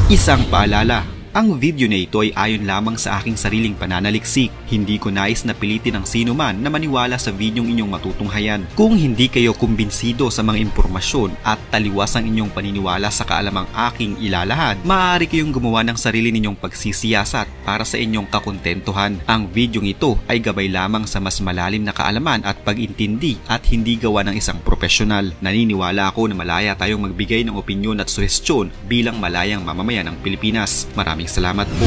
Isang paalala, ang video na ito ay ayon lamang sa aking sariling pananaliksik. Hindi ko nais na pilitin ang sino man na maniwala sa videong inyong matutunghayan. Kung hindi kayo kumbinsido sa mga impormasyon at taliwas ang inyong paniniwala sa kaalamang aking ilalahad, maaari kayong gumawa ng sarili ninyong pagsisiyasat para sa inyong kakontentuhan. Ang videong ito ay gabay lamang sa mas malalim na kaalaman at pag-intindi at hindi gawa ng isang profesional. Naniniwala ako na malaya tayong magbigay ng opinyon at suhestyon bilang malayang mamamayan ng Pilipinas. Maraming salamat po.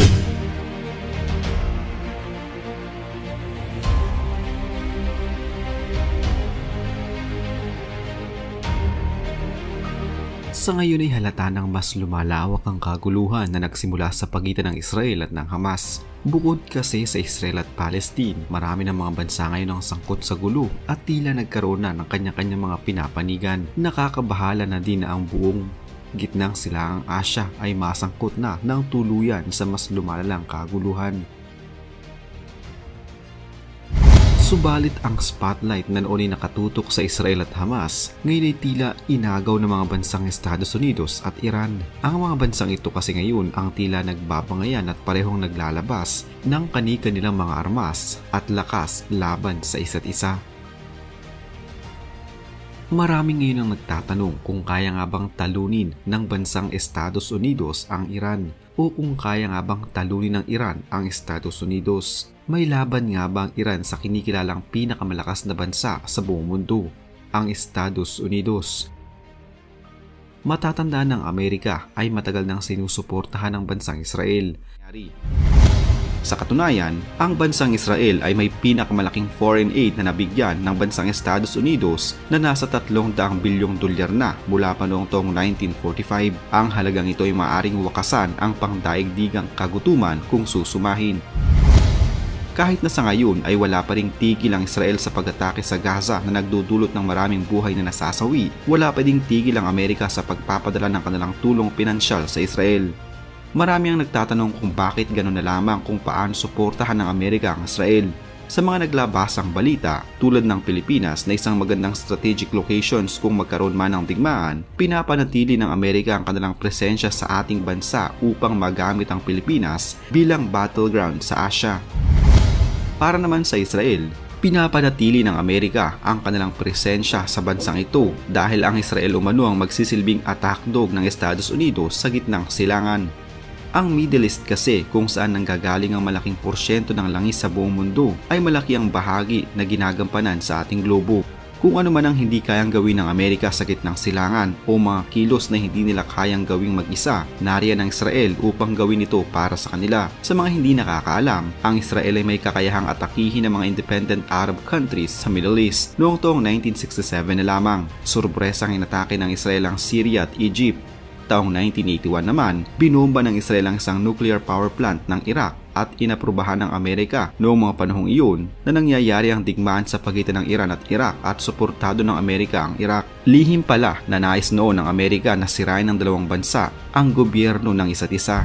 Sa ngayon ay halata ng mas lumalawak ang kaguluhan na nagsimula sa pagitan ng Israel at ng Hamas. Bukod kasi sa Israel at Palestine, marami ng mga bansa ngayon ang sangkot sa gulo at tila nagkaroon na ng kanya-kanyang mga pinapanigan. Nakakabahala na din na ang buong gitnang silangang Asya ay masangkot na ng tuluyan sa mas lumalalang kaguluhan. Subalit ang spotlight na noon ay nakatutok sa Israel at Hamas, ngayon ay tila inagaw ng mga bansang Estados Unidos at Iran. Ang mga bansang ito kasi ngayon ang tila nagbabangayan at parehong naglalabas ng kani-kanilang mga armas at lakas laban sa isa't isa. Maraming ngayon ang nagtatanong kung kaya nga bang talunin ng bansang Estados Unidos ang Iran o kung kaya nga bang talunin ng Iran ang Estados Unidos. May laban nga ba ang Iran sa kinikilalang pinakamalakas na bansa sa buong mundo, ang Estados Unidos? Matatandaan ng Amerika ay matagal nang sinusuportahan ng bansang Israel. Sa katunayan, ang bansang Israel ay may pinakamalaking foreign aid na nabigyan ng bansang Estados Unidos na nasa $300 bilyong na mula pa noong taong 1945. Ang halagang ito ay maaaring wakasan ang pangdaigdigang kagutuman kung susumahin. Kahit na sa ngayon ay wala pa ring tigil ang Israel sa pag-atake sa Gaza na nagdudulot ng maraming buhay na nasasawi, wala pa ding tigil ang Amerika sa pagpapadala ng kanilang tulong pinansyal sa Israel. Marami ang nagtatanong kung bakit gano'n na lamang kung paano suportahan ng Amerika ang Israel. Sa mga naglabasang balita, tulad ng Pilipinas na isang magandang strategic locations kung magkaroon man ng digmaan, pinapanatili ng Amerika ang kanilang presensya sa ating bansa upang magamit ang Pilipinas bilang battleground sa Asya. Para naman sa Israel, pinapanatili ng Amerika ang kanilang presensya sa bansang ito dahil ang Israel umano ang magsisilbing attack dog ng Estados Unidos sa gitnang silangan. Ang Middle East kasi kung saan nanggagaling ang malaking porsyento ng langis sa buong mundo ay malaki ang bahagi na ginagampanan sa ating globo. Kung ano man ang hindi kayang gawin ng Amerika sa gitnang silangan o mga kilos na hindi nila kayang gawing mag-isa, nariyan ang Israel upang gawin ito para sa kanila. Sa mga hindi nakakaalam, ang Israel ay may kakayahang atakihin ng mga independent Arab countries sa Middle East. Noong taong 1967 na lamang, surpresang inatake ng Israel ang Syria at Egypt. Taong 1981 naman, binomba ng Israel ang isang nuclear power plant ng Iraq at inaprubahan ng Amerika noong mga panahong iyon na nangyayari ang digmaan sa pagitan ng Iran at Iraq at suportado ng Amerika ang Iraq. Lihim pala na nais noon ng Amerika na sirain ng dalawang bansa ang gobyerno ng isa't isa.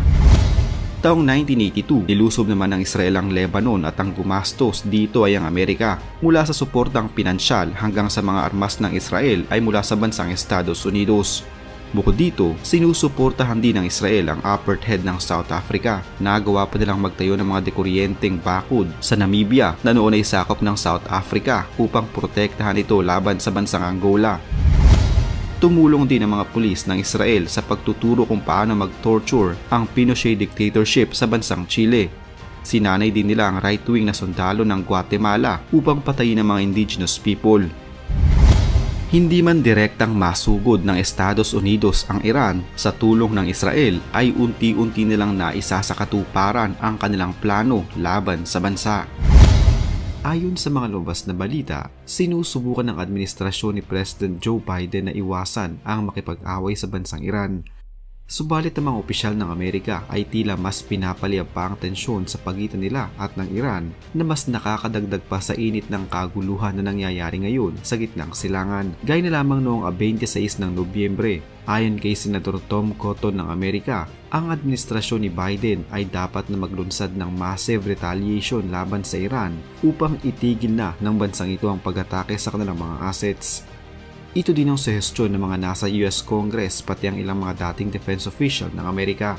Taong 1982, nilusob naman ng Israel ang Lebanon at ang gumastos dito ay ang Amerika. Mula sa suportang pinansyal hanggang sa mga armas ng Israel ay mula sa bansang Estados Unidos. Bukod dito, sinusuportahan din ng Israel ang apartheid ng South Africa. Nagawa pa nilang magtayo ng mga dekuryenteng bakod sa Namibia na noon ay sakop ng South Africa upang protektahan ito laban sa bansang Angola. Tumulong din ang mga pulis ng Israel sa pagtuturo kung paano mag-torture ang Pinochet dictatorship sa bansang Chile. Sinanay din nila ang right-wing na sundalo ng Guatemala upang patayin ang mga indigenous people. Hindi man direktang masugod ng Estados Unidos ang Iran sa tulong ng Israel ay unti-unti nilang naisa sa katuparan ang kanilang plano laban sa bansa. Ayon sa mga lumabas na balita, sinusubukan ng administrasyon ni President Joe Biden na iwasan ang makipag-away sa bansang Iran. Subalit ang mga opisyal ng Amerika ay tila mas pinapaliyab pa ang tensyon sa pagitan nila at ng Iran na mas nakakadagdag pa sa init ng kaguluhan na nangyayari ngayon sa gitnang silangan. Gaya na lamang noong 26 ng Nobyembre, ayon kay Senador Tom Cotton ng Amerika, ang administrasyon ni Biden ay dapat na maglunsad ng massive retaliation laban sa Iran upang itigil na ng bansang ito ang pag-atake sa kanilang mga assets. Ito din ang suhestyon ng mga nasa US Congress pati ang ilang mga dating defense official ng Amerika.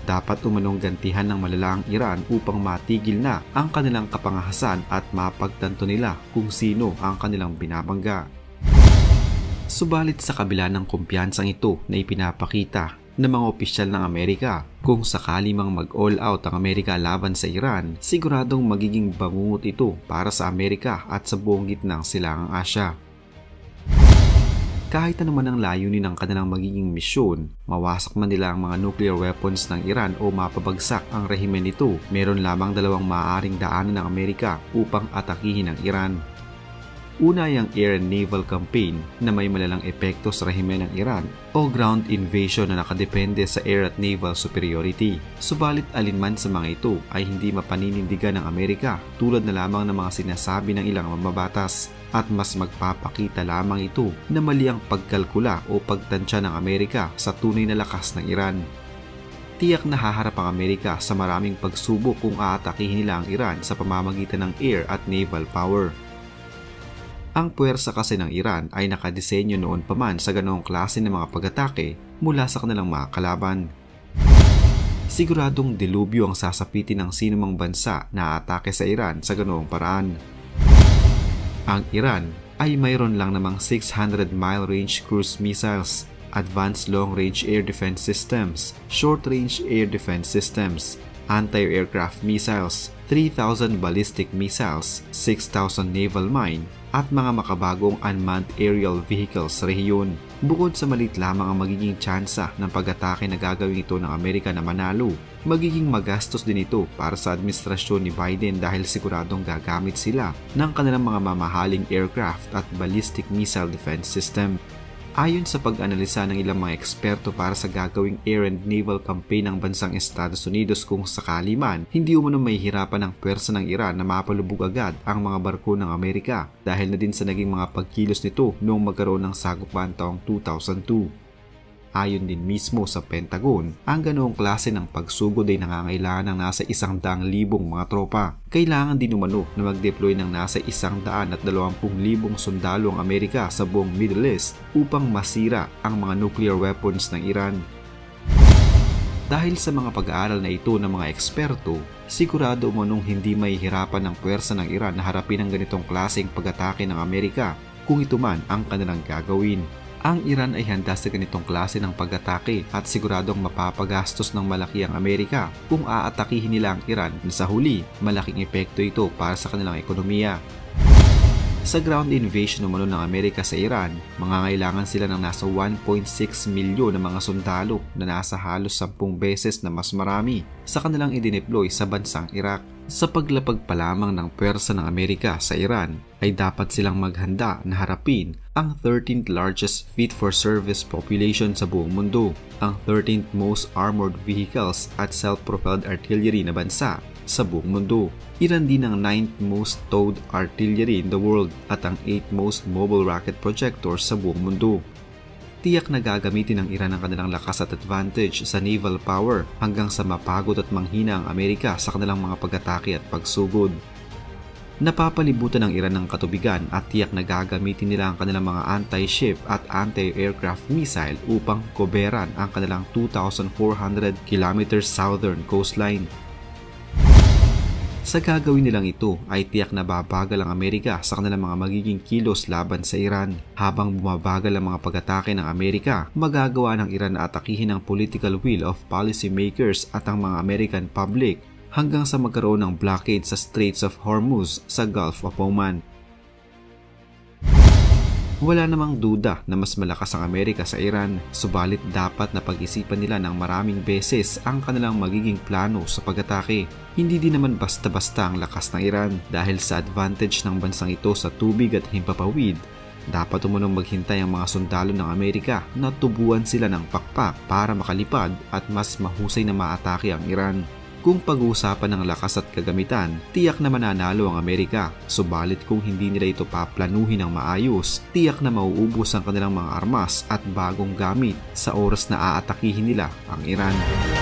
dapat umanong gantihan ng malala ang Iran upang matigil na ang kanilang kapangahasan at mapagtanto nila kung sino ang kanilang binabangga. Subalit sa kabila ng kumpiyansang ito na ipinapakita ng mga opisyal ng Amerika, kung sakali mang mag-all out ang Amerika laban sa Iran, siguradong magiging bangungot ito para sa Amerika at sa buong gitnang silangang Asya. Kahit ano man ang layunin ng kanilang magiging misyon, mawasak man nila ang mga nuclear weapons ng Iran o mapabagsak ang rehimen nito, meron lamang dalawang maaaring daanan ng Amerika upang atakihin ang Iran. Una ay ang air and naval campaign na may malalang epekto sa rehimen ng Iran o ground invasion na nakadepende sa air at naval superiority. Subalit alinman sa mga ito ay hindi mapaninindigan ng Amerika tulad na lamang ng mga sinasabi ng ilang mamabatas. At mas magpapakita lamang ito na mali ang pagkalkula o pagtansya ng Amerika sa tunay na lakas ng Iran. Tiyak na haharap ang Amerika sa maraming pagsubok kung aatakihin nila ang Iran sa pamamagitan ng air at naval power. Ang puwersa kasi ng Iran ay nakadisenyo noon pa man sa ganoong klase ng mga pag-atake mula sa kanilang mga kalaban. Siguradong delubyo ang sasapitin ng sinumang bansa na aatake sa Iran sa ganoong paraan. Ang Iran ay mayroon lang namang 600-mile range cruise missiles, advanced long-range air defense systems, short-range air defense systems, anti-aircraft missiles, 3,000 ballistic missiles, 6,000 naval mine, at mga makabagong unmanned aerial vehicles sa rehiyon. Bukod sa maliit lamang ang magiging tsansa ng pag-atake na gagawin ito ng Amerika na manalo, magiging magastos din ito para sa administrasyon ni Biden dahil siguradong gagamit sila ng kanilang mga mamahaling aircraft at ballistic missile defense system. Ayon sa pag-analisa ng ilang mga eksperto para sa gagawing air and naval campaign ng bansang Estados Unidos, kung sakali man, hindi umano mahihirapan ang pwersa ng Iran na mapalubog agad ang mga barko ng Amerika dahil na din sa naging mga pagkilos nito noong magkaroon ng sagupaan taong 2002. Ayon din mismo sa Pentagon, ang ganoong klase ng pagsugod ay nangangailangan ng nasa 100,000 mga tropa. Kailangan din umano na mag-deploy ng nasa 120,000 sundalo ang Amerika sa buong Middle East upang masira ang mga nuclear weapons ng Iran. Dahil sa mga pag-aaral na ito ng mga eksperto, sigurado umanong hindi mahihirapan ang puwersa ng Iran na harapin ang ganitong klaseng pag-atake ng Amerika kung ito man ang kanilang gagawin. Ang Iran ay handa sa ganitong klase ng pag-atake at siguradong mapapagastos ng malaki ang Amerika kung aatakihin nila ang Iran na sa huli malaking epekto ito para sa kanilang ekonomiya. Sa ground invasion umano ng Amerika sa Iran, mangangailangan sila ng nasa 1.6 milyon na mga sundalo na nasa halos 10 beses na mas marami sa kanilang idineploy sa bansang Iraq. Sa paglapag pa lamang ng pwersa ng Amerika sa Iran, ay dapat silang maghanda na harapin ang 13th largest fit-for-service population sa buong mundo, ang 13th most armored vehicles at self-propelled artillery na bansa sa buong mundo. Iran din ang 9th most towed artillery in the world at ang 8th most mobile rocket projectors sa buong mundo. Tiyak na gagamitin ng Iran ang kanilang lakas at advantage sa naval power hanggang sa mapagod at manghina ang Amerika sa kanilang mga pag-atake at pagsugod. Napapalibutan ng Iran ng katubigan at tiyak na gagamitin nila ang kanilang mga anti-ship at anti-aircraft missile upang koberan ang kanilang 2,400 km southern coastline. Sa gagawin nilang ito ay tiyak na babagal ang Amerika sa kanilang mga magiging kilos laban sa Iran. Habang bumabagal ang mga pag-atake ng Amerika, magagawa ng Iran na atakihin ang political will of policymakers at ang mga American public hanggang sa magkaroon ng blockade sa Straits of Hormuz sa Gulf of Oman. Wala namang duda na mas malakas ang Amerika sa Iran, subalit dapat na pag-isipan nila ng maraming beses ang kanilang magiging plano sa pag-atake. Hindi din naman basta-basta ang lakas ng Iran dahil sa advantage ng bansang ito sa tubig at himpapawid. Dapat umunong maghintay ang mga sundalo ng Amerika na tubuan sila ng pakpak para makalipad at mas mahusay na maatake ang Iran. Kung pag-uusapan ng lakas at kagamitan, tiyak na mananalo ang Amerika. Subalit kung hindi nila ito paplanuhin ng maayos, tiyak na mauubos ang kanilang mga armas at bagong gamit sa oras na aatakihin nila ang Iran.